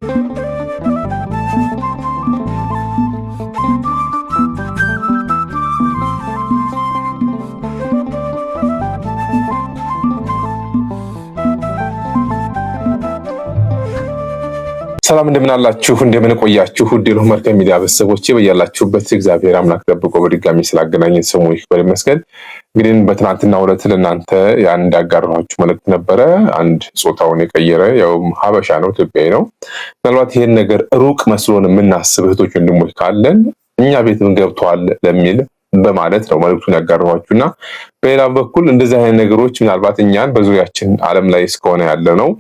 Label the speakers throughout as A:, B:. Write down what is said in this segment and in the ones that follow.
A: ሰላም እንደምን አላችሁ? እንደምን ቆያችሁ? ዲሎ መርከብ ሚዲያ ቤተሰቦቼ በያላችሁበት እግዚአብሔር አምላክ ጠብቆ በድጋሚ ስላገናኘን ስሙ ይክበር ይመስገን። እንግዲህ በትናንትናው ዕለት ለእናንተ ያን ያጋራኋችሁ መልእክት ነበረ። አንድ ጾታውን የቀየረ ያው ሀበሻ ነው፣ ኢትዮጵያዊ ነው። ምናልባት ይሄን ነገር ሩቅ መስሎን የምናስብ እህቶች ወንድሞች ካለን እኛ ቤትም ገብተዋል ለሚል በማለት ነው መልእክቱን ያጋራኋችሁና በሌላ በኩል እንደዚህ አይነት ነገሮች ምናልባት እኛን በዙሪያችን ዓለም ላይ እስከሆነ ያለ ነው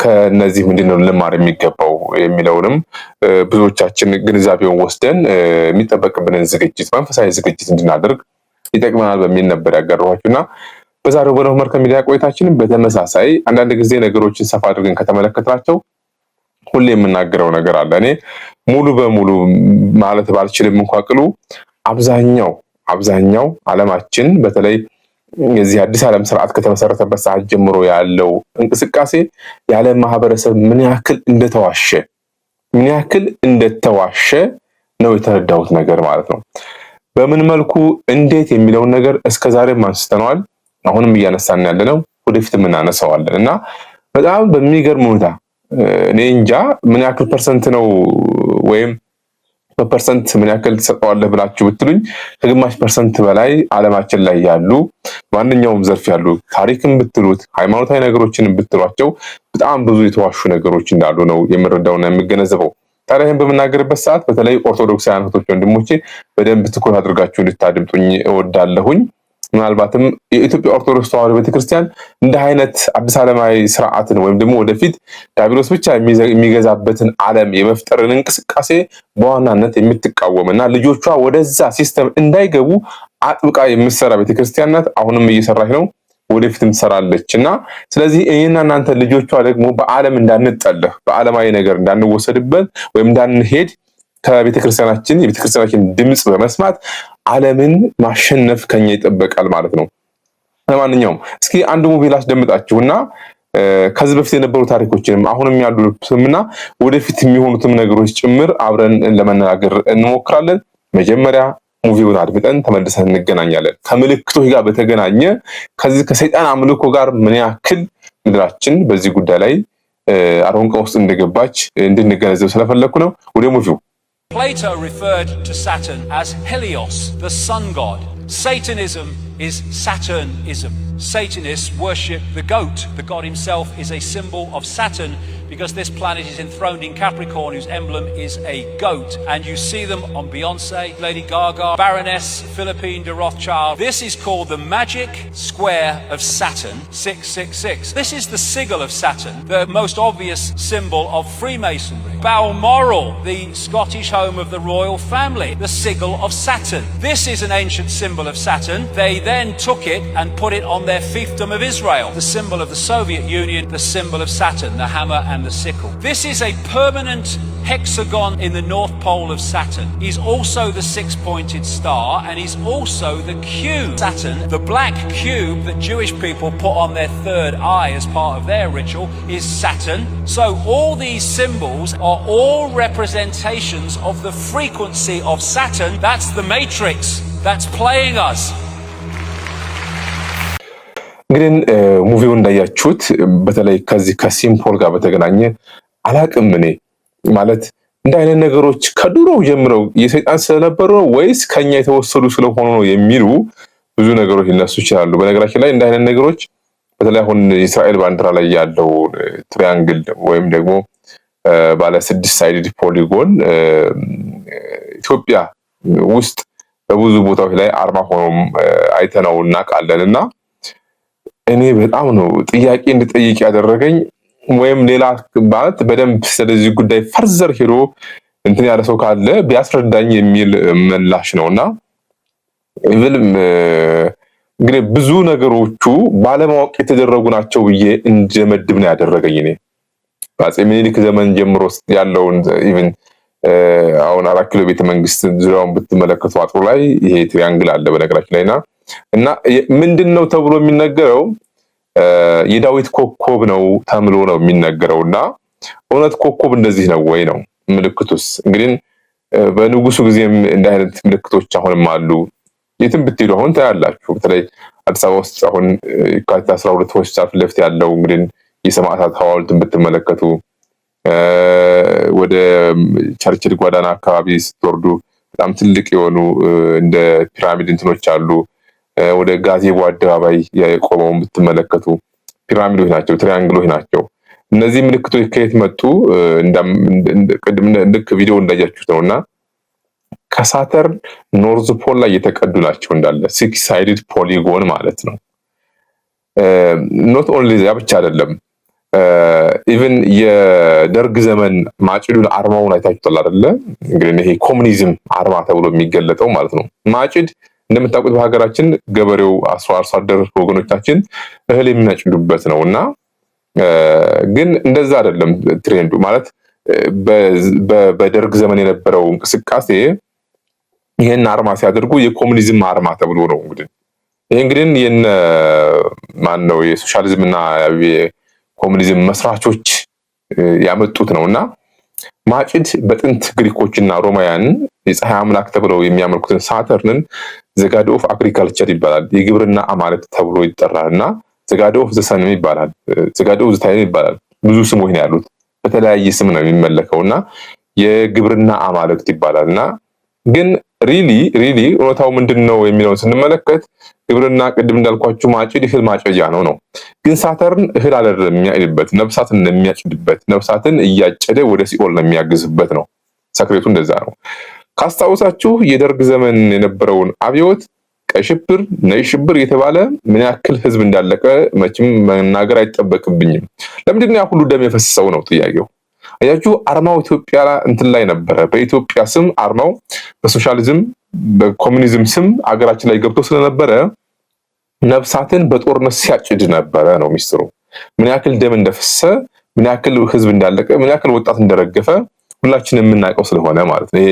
A: ከነዚህ ምንድነው ልማር የሚገባው የሚለውንም ብዙዎቻችን ግንዛቤውን ወስደን የሚጠበቅብንን ዝግጅት መንፈሳዊ ዝግጅት እንድናደርግ ይጠቅመናል በሚል ነበር ያጋራኋችሁና በዛሬው በነው መርከብ ሚዲያ ቆይታችንን በተመሳሳይ አንዳንድ ጊዜ ነገሮችን ሰፋ አድርገን ከተመለከትናቸው ሁሌ የምናገረው ነገር አለ። እኔ ሙሉ በሙሉ ማለት ባልችልም እንኳን ቅሉ አብዛኛው ዓለማችን በተለይ የዚህ አዲስ ዓለም ስርዓት ከተመሰረተበት ሰዓት ጀምሮ ያለው እንቅስቃሴ የዓለም ማህበረሰብ ምን ያክል እንደተዋሸ ነው የተረዳሁት ነገር ማለት ነው። በምን መልኩ እንዴት የሚለውን ነገር እስከዛሬም አንስተነዋል። አሁንም እያነሳን ያለነው ወደፊትም እናነሳዋለን እና በጣም በሚገርም ሁኔታ እኔ እንጃ ምን ያክል ፐርሰንት ነው ወይም በፐርሰንት ምን ያክል ተሰጠዋለህ ብላችሁ ብትሉኝ ከግማሽ ፐርሰንት በላይ ዓለማችን ላይ ያሉ ማንኛውም ዘርፍ ያሉ ታሪክን ብትሉት ሃይማኖታዊ ነገሮችን ብትሏቸው በጣም ብዙ የተዋሹ ነገሮች እንዳሉ ነው የምረዳውና የምገነዘበው። ታዲያ ይህን በምናገርበት ሰዓት በተለይ ኦርቶዶክሳውያን እህቶች ወንድሞቼ በደንብ ትኩረት አድርጋችሁ እንድታድምጡኝ እወዳለሁኝ። ምናልባትም የኢትዮጵያ ኦርቶዶክስ ተዋሕዶ ቤተክርስቲያን እንደ አይነት አዲስ ዓለማዊ ስርዓትን ወይም ደግሞ ወደፊት ዲያብሎስ ብቻ የሚገዛበትን ዓለም የመፍጠርን እንቅስቃሴ በዋናነት የምትቃወምና ልጆቿ ወደዛ ሲስተም እንዳይገቡ አጥብቃ የምትሰራ ቤተክርስቲያን ናት። አሁንም እየሰራች ነው፣ ወደፊትም ትሰራለችና ስለዚህ እኔና እናንተ ልጆቿ ደግሞ በዓለም እንዳንጠለፍ በዓለማዊ ነገር እንዳንወሰድበት ወይም እንዳንሄድ የቤተክርስቲያናችን ድምጽ በመስማት ዓለምን ማሸነፍ ከኛ ይጠበቃል ማለት ነው። ለማንኛውም እስኪ አንድ ሙቪ ላስደምጣችሁና ከዚህ በፊት የነበሩ ታሪኮችንም አሁንም ያሉትምና ወደፊት የሚሆኑትም ነገሮች ጭምር አብረን ለመነጋገር እንሞክራለን። መጀመሪያ ሙቪውን አድምጠን ተመልሰን እንገናኛለን። ከምልክቶች ጋር በተገናኘ ከዚህ ከሰይጣን አምልኮ ጋር ምን ያክል ምድራችን በዚህ ጉዳይ ላይ አሮንቃ ውስጥ እንደገባች እንድንገነዘብ ስለፈለኩ ነው። ወደ ሙቪው።
B: Plato referred to Saturn as Helios, the sun god. Satanism is Saturnism. Satanists worship the goat. The god himself is a symbol of Saturn because this planet is enthroned in Capricorn, whose emblem is a goat. And you see them on Beyonce, Lady Gaga, Baroness Philippine de Rothschild. This is called the magic square of Saturn, 666. This is the sigil of Saturn, the most obvious symbol of Freemasonry. Balmoral, the Scottish home of the royal family, the sigil of Saturn. This is an ancient symbol of Saturn. They then took it and put it on their fiefdom of Israel, the symbol of the Soviet Union, the symbol of Saturn, the hammer and the sickle. This is a permanent hexagon in the north pole of Saturn. He's also the six-pointed star, and he's also the cube. Saturn, the black cube that Jewish people put on their third eye as part of their ritual, is Saturn. So all these symbols are all representations of the frequency of Saturn. That's the matrix that's playing us.
A: እንግዲህ ሙቪውን እንዳያችሁት በተለይ ከዚህ ከሲምፖል ጋር በተገናኘ አላቅም እኔ ማለት እንደ አይነት ነገሮች ከድሮው ጀምረው የሰይጣን ስለነበሩ ነው ወይስ ከኛ የተወሰዱ ስለሆኑ ነው የሚሉ ብዙ ነገሮች ሊነሱ ይችላሉ። በነገራችን ላይ እንደ አይነት ነገሮች በተለይ አሁን የእስራኤል ባንዲራ ላይ ያለው ትሪያንግል ወይም ደግሞ ባለ 6 ሳይድድ ፖሊጎን ኢትዮጵያ ውስጥ በብዙ ቦታዎች ላይ አርማ ሆኖ አይተነው እናውቃለንና እኔ በጣም ነው ጥያቄ እንድጠይቅ ያደረገኝ ወይም ሌላ ማለት በደንብ ስለዚህ ጉዳይ ፈርዘር ሄዶ እንትን ያለ ሰው ካለ ቢያስረዳኝ የሚል ምላሽ ነውና ኢቭልም እንግዲህ ብዙ ነገሮቹ ባለማወቅ የተደረጉ ናቸው ብዬ እንደመድብ ነው ያደረገኝ። እኔ አፄ ምኒልክ ዘመን ጀምሮ ያለውን ኢቭን አሁን 4 ኪሎ ቤተ መንግስት ዙሪያውን ብትመለከቱ አጥሩ ላይ ይሄ ትሪያንግል አለ በነገራችን ላይና እና ምንድነው ተብሎ የሚነገረው የዳዊት ኮከብ ነው ተምሎ ነው የሚነገረውና እውነት ኮከብ እንደዚህ ነው ወይ ነው ምልክቱስ? እንግዲህ በንጉሱ ጊዜም እንደ አይነት ምልክቶች አሁንም አሉ። የትም ብትሄዱ አሁን ታያላችሁ። በተለይ አዲስ አበባ ውስጥ አሁን የካቲት 12 ሆስፒታል ፊት ለፊት ያለው እንግዲህ የሰማዕታት ሐውልትን ብትመለከቱ፣ ወደ ቸርችል ጓዳና አካባቢ ስትወርዱ በጣም ትልቅ የሆኑ እንደ ፒራሚድ እንትኖች አሉ። ወደ ጋዜቦ አደባባይ የቆመውን ብትመለከቱ ፒራሚዶች ናቸው፣ ትሪያንግሎች ናቸው። እነዚህ ምልክቶች ከየት መጡ? ልክ ቪዲዮ እንዳያችሁት ነውና ከሳተርን ኖርዝ ፖል ላይ የተቀዱ ናቸው። እንዳለ ሲክስ ሳይድድ ፖሊጎን ማለት ነው። ኖት ኦንሊ ያ ብቻ አይደለም። ኢቭን የደርግ ዘመን ማጭዱን አርማውን አይታችኋል አይደለ? እንግዲህ ይሄ ኮሙኒዝም አርማ ተብሎ የሚገለጠው ማለት ነው። ማጭድ እንደምታውቁት በሀገራችን ገበሬው አርሶ አደር ወገኖቻችን እህል የሚያጭዱበት ነው እና ግን እንደዛ አይደለም ትሬንዱ። ማለት በደርግ ዘመን የነበረው እንቅስቃሴ ይሄን አርማ ሲያደርጉ የኮሙኒዝም አርማ ተብሎ ነው። እንግዲህ ይሄ እንግዲህ የነ ማን ነው የሶሻሊዝም እና የኮሙኒዝም መስራቾች ያመጡት ነውና ማጭድ በጥንት ግሪኮችና ሮማውያን የፀሐይ አምላክ ተብለው የሚያመልኩትን ሳተርንን ዘጋድ ኦፍ አግሪካልቸር ይባላል። የግብርና አማልክት ተብሎ ይጠራልና ዘጋድ ኦፍ ዘሰን ይባላል፣ ዘጋድ ኦፍ ዘታይም ይባላል። ብዙ ስሞች ነው ያሉት፣ በተለያየ ስም ነው የሚመለከውና የግብርና አማልክት ይባላልና ግን ሪሊ እውነታው ምንድነው የሚለውን ስንመለከት ግብርና ቅድም እንዳልኳችሁ ማጭድ እህል ማጨጃ ነው። ግን ሳተርን እህል አይደለም የሚያጭድበት፣ ነፍሳትን ነው የሚያጭድበት። ነፍሳትን እያጨደ ወደ ሲኦል ነው የሚያግዝበት ነው። ሰክሬቱ እንደዛ ነው። ካስታውሳችሁ የደርግ ዘመን የነበረውን አብዮት ቀይ ሽብር፣ ነጭ ሽብር የተባለ ምን ያክል ህዝብ እንዳለቀ መቼም መናገር አይጠበቅብኝም። ለምንድን ነው ያ ሁሉ ደም የፈሰሰው ነው ጥያቄው። አያችሁ አርማው ኢትዮጵያ እንትን ላይ ነበረ። በኢትዮጵያ ስም አርማው በሶሻሊዝም በኮሙኒዝም ስም አገራችን ላይ ገብቶ ስለነበረ ነፍሳትን በጦርነት ሲያጭድ ነበረ ነው ሚስጥሩ። ምን ያክል ደም እንደፈሰሰ፣ ምን ያክል ህዝብ እንዳለቀ፣ ምን ያክል ወጣት እንደረገፈ ሁላችንም የምናውቀው ስለሆነ ማለት ነው። ይሄ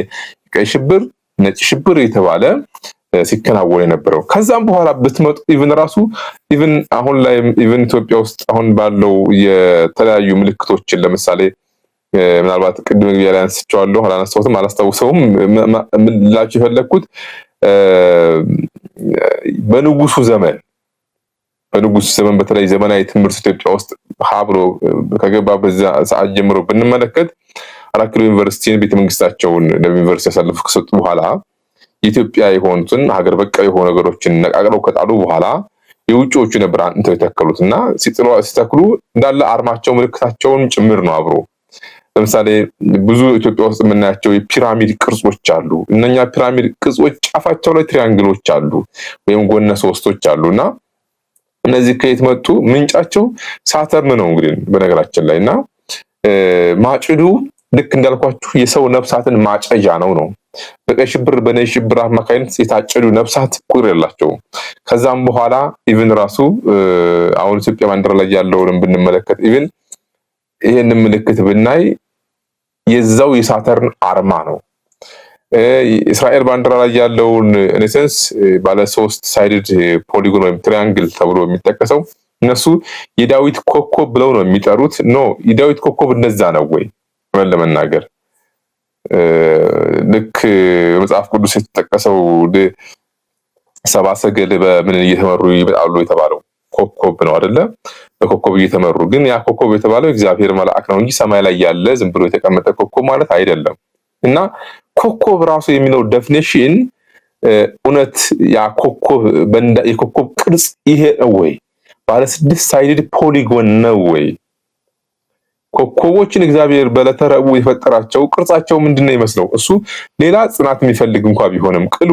A: ቀይ ሽብር፣ ነጭ ሽብር የተባለ ሲከናወን የነበረው። ከዛም በኋላ ብትመጡ ኢቭን አሁን ላይ ኢቭን ኢትዮጵያ ውስጥ አሁን ባለው የተለያዩ ምልክቶችን ለምሳሌ ምናልባት ቅድም ግቢያ ላይ አንስቼዋለሁ፣ አላነሳሁትም፣ አላስታውሰውም። ላችሁ የፈለግኩት በንጉሱ ዘመን በተለይ ዘመናዊ ትምህርት ኢትዮጵያ ውስጥ ሀብሎ ከገባ በዛ ሰዓት ጀምሮ ብንመለከት 4 ኪሎ ዩኒቨርሲቲን ቤተመንግስታቸውን ለዩኒቨርሲቲ ያሳልፉ ከሰጡ በኋላ የኢትዮጵያ የሆኑትን ሀገር በቀል የሆኑ ነገሮችን ነቃቅለው ከጣሉ በኋላ የውጭዎቹ ነበር እንተው የተከሉትና ሲተክሉ እንዳለ አርማቸው ምልክታቸውን ጭምር ነው አብሮ። ለምሳሌ ብዙ ኢትዮጵያ ውስጥ የምናያቸው የፒራሚድ ቅርጾች አሉ። እነኛ ፒራሚድ ቅርጾች ጫፋቸው ላይ ትሪያንግሎች አሉ ወይም ጎነ ሶስቶች አሉና እነዚህ ከየት መጡ? ምንጫቸው ሳተርን ነው እንግዲህ በነገራችን ላይና ማጭዱ ልክ እንዳልኳችሁ የሰው ነፍሳትን ማጨጃ ነው። በቀይ ሽብር በነጭ ሽብር አማካይነት የታጨዱ ነፍሳት ቁጥር የላቸውም። ከዛም በኋላ ኢቭን ራሱ አሁን ኢትዮጵያ ባንዲራ ላይ ያለውን ብንመለከት ኢቭን ይሄን ምልክት ብናይ የዛው የሳተርን አርማ ነው። እስራኤል ባንዲራ ላይ ያለውን ኢንሰንስ ባለ 3 ሳይድድ ፖሊጎን ወይም ትሪያንግል ተብሎ የሚጠቀሰው እነሱ የዳዊት ኮከብ ብለው ነው የሚጠሩት። የዳዊት ኮከብ እንደዛ ነው ወይ ለመናገር ልክ መጽሐፍ ቅዱስ የተጠቀሰው ሰብአ ሰገል በምን እየተመሩ ይመጣሉ የተባለው ኮከብ ነው አይደለ? በኮከብ እየተመሩ ግን ያ ኮከብ የተባለው እግዚአብሔር መልአክ ነው እንጂ ሰማይ ላይ ያለ ዝም ብሎ የተቀመጠ ኮከብ ማለት አይደለም። እና ኮከብ ራሱ የሚለው ዴፊኒሽን እውነት ያ ኮከብ የኮከብ ቅርጽ ይሄ ነው ወይ? ባለ 6 ሳይድድ ፖሊጎን ነው ወይ? ኮከቦችን እግዚአብሔር በዕለተ ረቡዕ የፈጠራቸው ቅርጻቸው ምንድነው ይመስለው? እሱ ሌላ ጽናት የሚፈልግ እንኳን ቢሆንም ቅሉ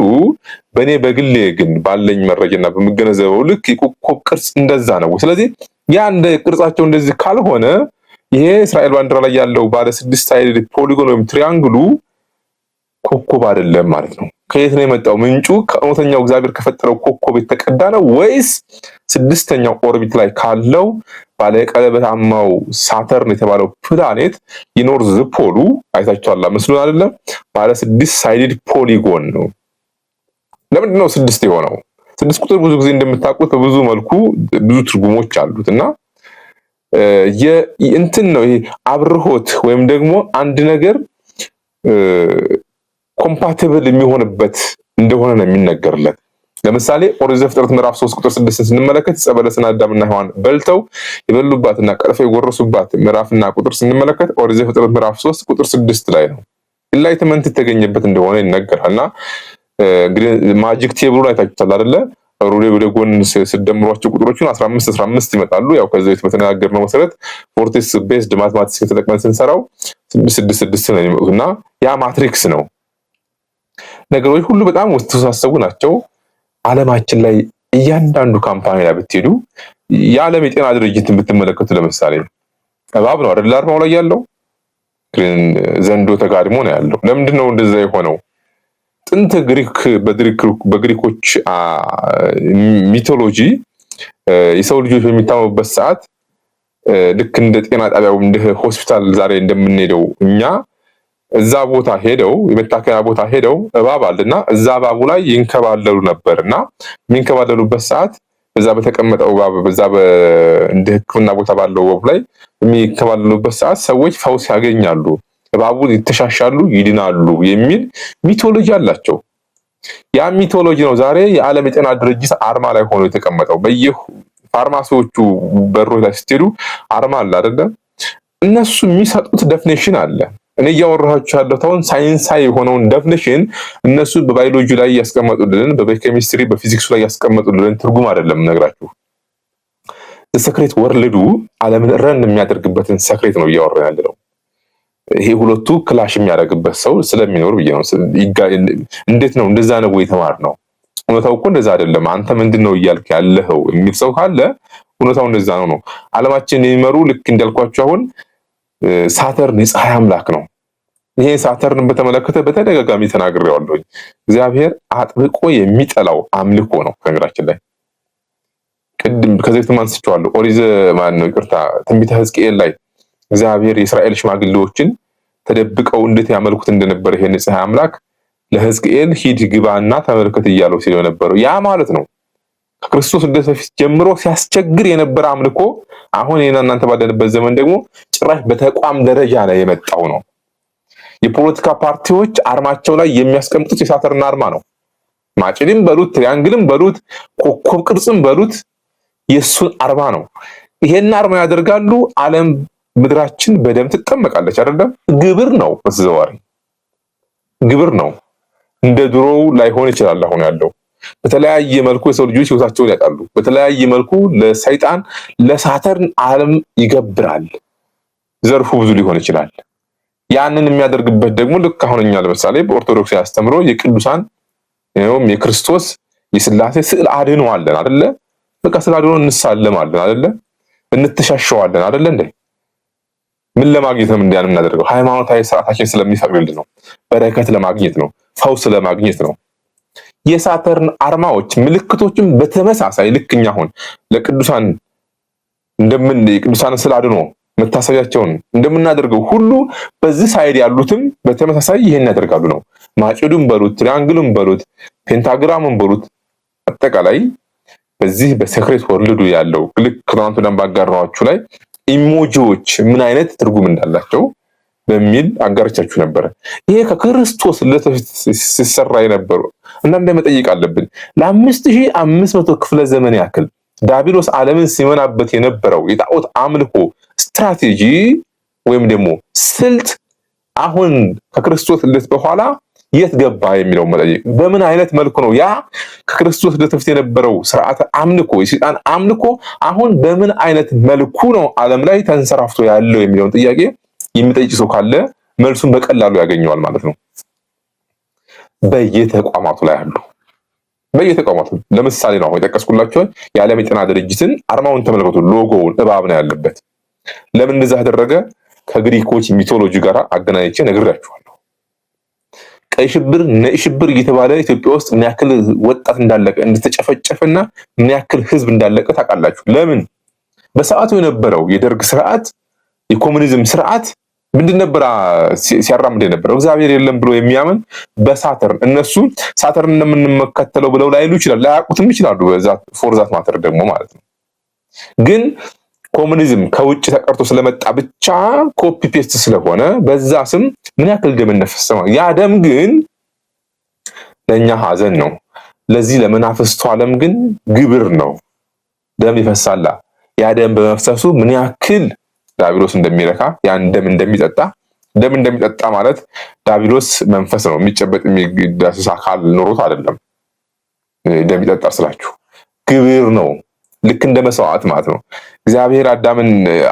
A: በኔ በግሌ ግን ባለኝ መረጃና በመገነዘበው ልክ የኮከብ ቅርጽ እንደዛ ነው። ስለዚህ ያ እንደ ቅርጻቸው እንደዚህ ካልሆነ ይሄ እስራኤል ባንዲራ ላይ ያለው ባለ 6 ሳይድድ ፖሊጎን ወይም ትሪያንግሉ ኮከብ አይደለም ማለት ነው። ከየት ነው የመጣው? ምንጩ ከእውነተኛው እግዚአብሔር ከፈጠረው ኮከብ የተቀዳ ነው ወይስ 6ኛው ኦርቢት ላይ ካለው ባለ ቀለበታማው ሳተርን የተባለው ፕላኔት የኖርዝ ፖሉ አይታችኋል ምስሉን አይደለም? ባለ 6 ሳይድድ ፖሊጎን ነው። ለምንድን ነው 6 የሆነው? 6 ቁጥር ብዙ ጊዜ እንደምታውቁት በብዙ መልኩ ብዙ ትርጉሞች አሉትና እንትን ነው ይሄ አብርሆት ወይም ደግሞ አንድ ነገር ኮምፓቲብል የሚሆንበት እንደሆነ ነው የሚነገርለት። ለምሳሌ ኦሪት ዘፍጥረት ምዕራፍ 3 ቁጥር 6 ስንመለከት ዕፀ በለስን አዳምና ሔዋን በልተው የበሉባትና ቀጥፈው የጎረሱባት ምዕራፍና ቁጥር ስንመለከት ኦሪት ዘፍጥረት ምዕራፍ 3 ቁጥር 6 ላይ ነው ኢንላይትመንት የተገኘበት እንደሆነ ይነገራልና እንግዲህ ማጂክ ቴብሉ ላይ ታችሁታል አይደለ? ወደ ጎን ሲደምሯቸው ቁጥሮቹን 15 ይመጣሉ። ያው ከዚህ በፊት በተነጋገርነው መሰረት ፎርቲስ ቤዝድ ማትማቲክስ ተጠቅመን ስንሰራው 6 ነው የሚመጡትና ያ ማትሪክስ ነው። ነገሮች ሁሉ በጣም ውስብስብ ናቸው። ዓለማችን ላይ እያንዳንዱ ካምፓኒ ላይ ብትሄዱ የዓለም የጤና ድርጅትን ብትመለከቱ ለምሳሌ እባብ ነው አይደል አርማው ላይ ያለው፣ ግን ዘንዶ ተጋድሞ ነው ያለው። ለምንድን ነው እንደዛ የሆነው? ጥንት በግሪኮች ሚቶሎጂ የሰው ልጆች በሚታመሙበት ሰዓት ልክ እንደ ጤና ጣቢያው እንደ ሆስፒታል ዛሬ እንደምንሄደው እኛ እዛ ቦታ ሄደው የመታከያ ቦታ ሄደው እባብ አለና እዛ እባቡ ላይ ይንከባለሉ ነበርና የሚንከባለሉበት ሰዓት በዛ በተቀመጠው እባብ በዛ እንደ ሕክምና ቦታ ባለው እባብ ላይ የሚንከባለሉበት ሰዓት ሰዎች ፈውስ ያገኛሉ፣ እባቡ ይተሻሻሉ፣ ይድናሉ የሚል ሚቶሎጂ አላቸው። ያ ሚቶሎጂ ነው ዛሬ የዓለም የጤና ድርጅት አርማ ላይ ሆኖ የተቀመጠው። በየፋርማሲዎቹ በሮች ላይ ስትሄዱ አርማ አለ አይደለ? እነሱ የሚሰጡት ዴፊኒሽን አለ። እኔ እያወራኋችሁ ያለሁት አሁን ሳይንሳዊ የሆነውን ዴፊኒሽን እነሱ በባዮሎጂ ላይ ያስቀመጡልን፣ በኬሚስትሪ በፊዚክሱ ላይ ያስቀመጡልን ትርጉም አይደለም ነግራችሁ። ሰክሬት ወርልዱ ዓለምን ረን የሚያደርግበትን ሰክሬት ነው እያወራን ያለነው። ይሄ ሁለቱ ክላሽ የሚያደርግበት ሰው ስለሚኖር ብዬ ነው። እንዴት ነው እንደዛ ነው የተማርነው? እውነታው እኮ እንደዛ አይደለም፣ አንተ ምንድነው እያልክ ያለኸው የሚል ሰው ካለ እውነታው እንደዛ ነው። ዓለማችን የሚመሩ ልክ እንዳልኳችሁ አሁን ሳተርን የፀሐይ አምላክ ነው። ይሄ ሳተርን በተመለከተ በተደጋጋሚ ተናግሬዋለሁ። እግዚአብሔር አጥብቆ የሚጠላው አምልኮ ነው። ከነገራችን ላይ ቅድም ከዚህ ተማንስቻለሁ። ኦሪት ትንቢተ ሕዝቅኤል ላይ እግዚአብሔር የእስራኤል ሽማግሌዎችን ተደብቀው እንዴት ያመልኩት እንደነበረ ይሄን የፀሐይ አምላክ ለሕዝቅኤል ሂድ ግባና ተመልከት እያለው ሲለው የነበረው ያ ማለት ነው። ከክርስቶስ ልደት በፊት ጀምሮ ሲያስቸግር የነበረ አምልኮ አሁን ይሄን እናንተ ባለንበት ዘመን ደግሞ ጭራሽ በተቋም ደረጃ ላይ የመጣው ነው። የፖለቲካ ፓርቲዎች አርማቸው ላይ የሚያስቀምጡት የሳተርን አርማ ነው። ማጭድም በሉት ትሪያንግልም በሉት ኮከብ ቅርጽም በሉት የሱን አርማ ነው። ይሄን አርማ ያደርጋሉ። ዓለም ምድራችን በደም ትጠመቃለች አይደለም? ግብር ነው፣ በተዘዋዋሪ ግብር ነው። እንደ ድሮው ላይሆን ይችላል አሁን ያለው። በተለያየ መልኩ የሰው ልጆች ህይወታቸውን ያጣሉ። በተለያየ መልኩ ለሰይጣን ለሳተርን ዓለም ይገብራል። ዘርፉ ብዙ ሊሆን ይችላል። ያንን የሚያደርግበት ደግሞ ልክ አሁን እኛ ለምሳሌ በኦርቶዶክስ ያስተምሮ የቅዱሳን የክርስቶስ የሥላሴ ስዕል አድኖ አለን አይደለ? በቃ ስዕል አድኖ እንሳለማለን አይደለ? እንተሻሸዋለን አይደለ? እንዴ ምን ለማግኘት ነው እንዲያን የምናደርገው? ሃይማኖታዊ ስርዓታችን ስለሚፈቅድልን ነው። በረከት ለማግኘት ነው። ፈውስ ለማግኘት ነው። የሳተርን አርማዎች ምልክቶችም በተመሳሳይ ልክ እኛ አሁን ለቅዱሳን የቅዱሳን ስዕል አድኖ መታሰቢያቸውን እንደምናደርገው ሁሉ በዚህ ሳይድ ያሉትም በተመሳሳይ ይሄን ያደርጋሉ ነው። ማጭዱም በሉት ትሪያንግሉም በሉት ፔንታግራሙም በሉት አጠቃላይ በዚህ በሴክሬት ወርልዱ ያለው ልክ ትናንት ባጋራኋችሁ ላይ ኢሞጂዎች ምን አይነት ትርጉም እንዳላቸው በሚል አጋርቻችሁ ነበር። ይሄ ከክርስቶስ ልደት በፊት ሲሰራ የነበሩ አንዳንዴ መጠየቅ አለብን። ለ5500 ክፍለ ዘመን ያክል ዳቢሎስ ዓለምን ሲመናበት የነበረው የጣዖት አምልኮ ስትራቴጂ ወይም ደግሞ ስልት አሁን ከክርስቶስ ልደት በኋላ የት ገባ የሚለው መጠየቅ። በምን አይነት መልኩ ነው ያ ከክርስቶስ ልደት በፊት የነበረው ስርዓተ አምልኮ የሰይጣን አምልኮ አሁን በምን አይነት መልኩ ነው ዓለም ላይ ተንሰራፍቶ ያለው የሚለውን ጥያቄ የሚጠይቅ ሰው ካለ መልሱን በቀላሉ ያገኘዋል ማለት ነው። በየተቋማቱ ላይ አሉ። በየተቋማቱ ለምሳሌ ነው አሁን የጠቀስኩላችሁ የዓለም የጤና ድርጅትን አርማውን ተመልከቱ። ሎጎውን እባብ ነው ያለበት። ለምን እንደዛ ተደረገ? ከግሪኮች ሚቶሎጂ ጋር አገናኝቼ ነግራችኋለሁ። ቀይ ሽብር፣ ነጭ ሽብር እየተባለ ኢትዮጵያ ውስጥ ምን ያክል ወጣት እንዳለቀ እንደተጨፈጨፈና ምን ያክል ህዝብ እንዳለቀ ታውቃላችሁ። ለምን? በሰዓቱ የነበረው የደርግ ስርዓት የኮሙኒዝም ስርዓት ምንድን ነበር ሲያራምድ የነበረው? እግዚአብሔር የለም ብሎ የሚያምን በሳተርን እነሱ ሳተርን እንደምንመከተለው ብለው ላይሉ ይችላል፣ ላያውቁትም ይችላሉ። በዛ ፎርዛት ማተር ደግሞ ማለት ነው። ግን ኮሙኒዝም ከውጭ ተቀርቶ ስለመጣ ብቻ ኮፒ ፔስት ስለሆነ በዛ ስም ምን ያክል ደም እንደፈሰሰ ያ ደም ግን ለኛ ሐዘን ነው። ለዚህ ለመናፍስቱ ዓለም ግን ግብር ነው። ደም ይፈሳላ። ያ ደም በመፍሰሱ ምን ያክል ዳቢሎስ እንደሚረካ ያን ደም እንደሚጠጣ ማለት ዳቢሎስ መንፈስ ነው። የሚጨበጥ የሚዳስስ አካል ኖሮት አይደለም። ደም ይጠጣ ስላችሁ ግብር ነው። ልክ እንደ መስዋዕት ማለት ነው። እግዚአብሔር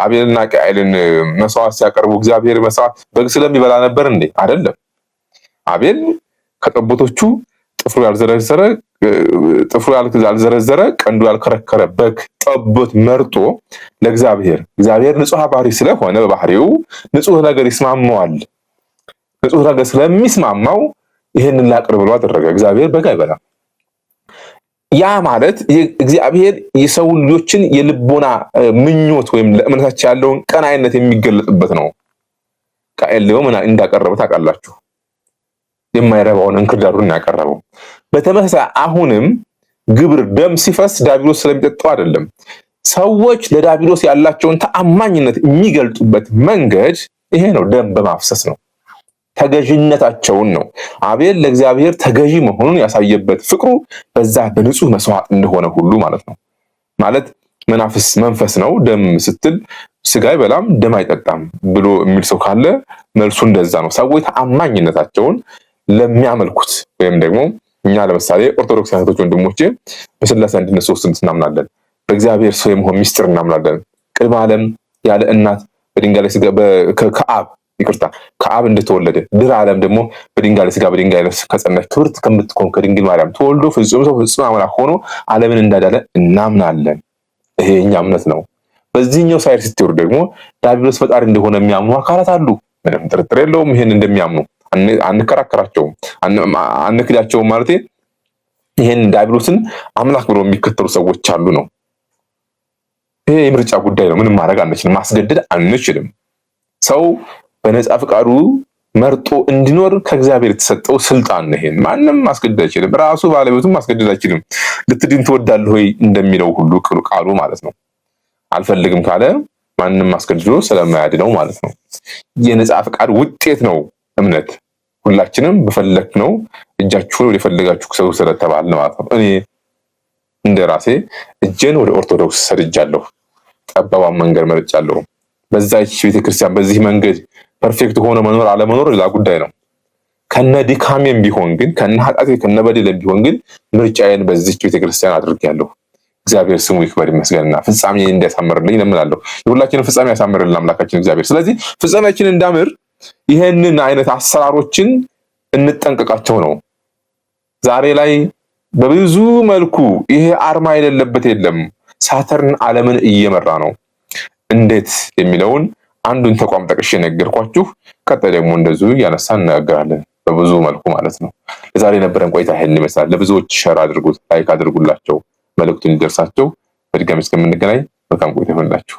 A: አቤልና ቃየልን መስዋዕት ሲያቀርቡ እግዚአብሔር መስዋዕት በግ ስለሚበላ ነበር እንዴ? አይደለም። አቤል ከጠቦቶቹ ጥፍሩ ያልዘረዘረ ቀንዱ ያልከረከረ በግ ጠቦት መርጦ ለእግዚአብሔር ንጹሕ ባህሪ ስለሆነ በባህሪው ንጹሕ ነገር ይስማማዋል። ንጹሕ ነገር ስለሚስማማው ይሄንን ላቅርብ ብሎ አደረገ። እግዚአብሔር በግ አይበላም። ያ ማለት እግዚአብሔር የሰው ልጆችን የልቦና ምኞት ወይም ለእምነታቸው ያለውን ቀናይነት የሚገለጥበት ነው። ቃየል ደግሞ ምን እንዳቀረበ ታውቃላችሁ? የማይረባውን እንክርዳዱን ያቀረበው። በተመሳሳይ አሁንም ግብር ደም ሲፈስ ዳቢሎስ ስለሚጠጣው አይደለም። ሰዎች ለዳቢሎስ ያላቸውን ተአማኝነት የሚገልጡበት መንገድ ይሄ ነው፣ ደም በማፍሰስ ነው። ተገዥነታቸውን ነው። አቤል ለእግዚአብሔር ተገዢ መሆኑን ያሳየበት ፍቅሩ በዛ በንጹህ መስዋዕት እንደሆነ ሁሉ ማለት ነው። ማለት መንፈስ ነው። ደም ስትል ስጋ አይበላም ደም አይጠጣም ብሎ የሚል ሰው ካለ መልሱ እንደዛ ነው። ሰዎች ተአማኝነታቸውን ለሚያመልኩት ወይም ደግሞ እኛ ለምሳሌ ኦርቶዶክስ እህቶች ወንድሞቼ በስላሴ አንድነት ሶስትነት እናምናለን። በእግዚአብሔር ሰው የመሆን ሚስጥር እናምናለን። ቅድመ ዓለም ያለ እናት በድንጋይ ላይ ስጋ ከአብ እንደተወለደ ድህረ ዓለም ደግሞ በድንጋይ ላይ ስጋ በድንጋይ ላይ ከጸናች ክብርት ከምትሆን ከድንግል ማርያም ተወልዶ ፍጹም ሰው ፍጹም አምላክ ሆኖ ዓለምን እንዳዳነ እናምናለን። ይሄ የኛ እምነት ነው። በዚህኛው ሳይድ ስትወር ደግሞ ዳቢሎስ ፈጣሪ እንደሆነ የሚያምኑ አካላት አሉ። ምንም ጥርጥር የለውም። ይሄን እንደሚያምኑ አንከራከራቸውም፣ አንክዳቸውም ማለት ይሄን ዳቢሎስን አምላክ ብሎ የሚከተሉ ሰዎች አሉ ነው። ይሄ የምርጫ ጉዳይ ነው። ምንም ማድረግ አንችልም፣ ማስገደድ አንችልም። ሰው በነፃ ፍቃዱ መርጦ እንዲኖር ከእግዚአብሔር የተሰጠው ስልጣን ነው። ይሄን ማንም ማስገደድ አይችልም። ራሱ ባለቤቱም ማስገደድ አይችልም። ልትድን ትወዳለህ ወይ እንደሚለው ሁሉ ቃሉ ማለት ነው። አልፈልግም ካለ ማንም ማስገድዶ ስለማያድነው ማለት ነው። የነፃ ፍቃድ ውጤት ነው እምነት። ሁላችንም በፈለግነው እጃችሁን ወደ ፈለጋችሁ ሰው ስለተባልን ማለት ነው። እኔ እንደ ራሴ እጄን ወደ ኦርቶዶክስ ሰድጃለሁ። ጠባባን መንገድ መርጫለሁ። በዛች ቤተክርስቲያን በዚህ መንገድ ፐርፌክት ሆኖ መኖር አለመኖር ሌላ ጉዳይ ነው። ከነ ድካሜም ቢሆን ግን ከነ ኃጢአቴ ከነ በደሌም ቢሆን ግን ምርጫዬን በዚች ቤተክርስቲያን አድርጌያለሁ። እግዚአብሔር ስሙ ይክበር ይመስገንና ፍጻሜ እንዲያሳምርልኝ እምላለሁ። የሁላችንም ፍጻሜ ያሳምርልን አምላካችን እግዚአብሔር። ስለዚህ ፍጻሜያችን እንዳምር ይሄንን አይነት አሰራሮችን እንጠንቀቃቸው ነው። ዛሬ ላይ በብዙ መልኩ ይሄ አርማ የሌለበት የለም። ሳተርን ዓለምን እየመራ ነው። እንዴት የሚለውን አንዱን ተቋም ጠቅሼ ነገርኳችሁ። ቀጣይ ደግሞ እንደዚሁ እያነሳን እንነጋገራለን በብዙ መልኩ ማለት ነው። ለዛሬ የነበረን ቆይታ ይሄን ይመስላል። ለብዙዎች ሸር አድርጉት፣ ላይክ አድርጉላቸው፣ መልእክቱን እንዲደርሳቸው። በድጋሚ እስከምንገናኝ መልካም ቆይታ ይሁንላችሁ።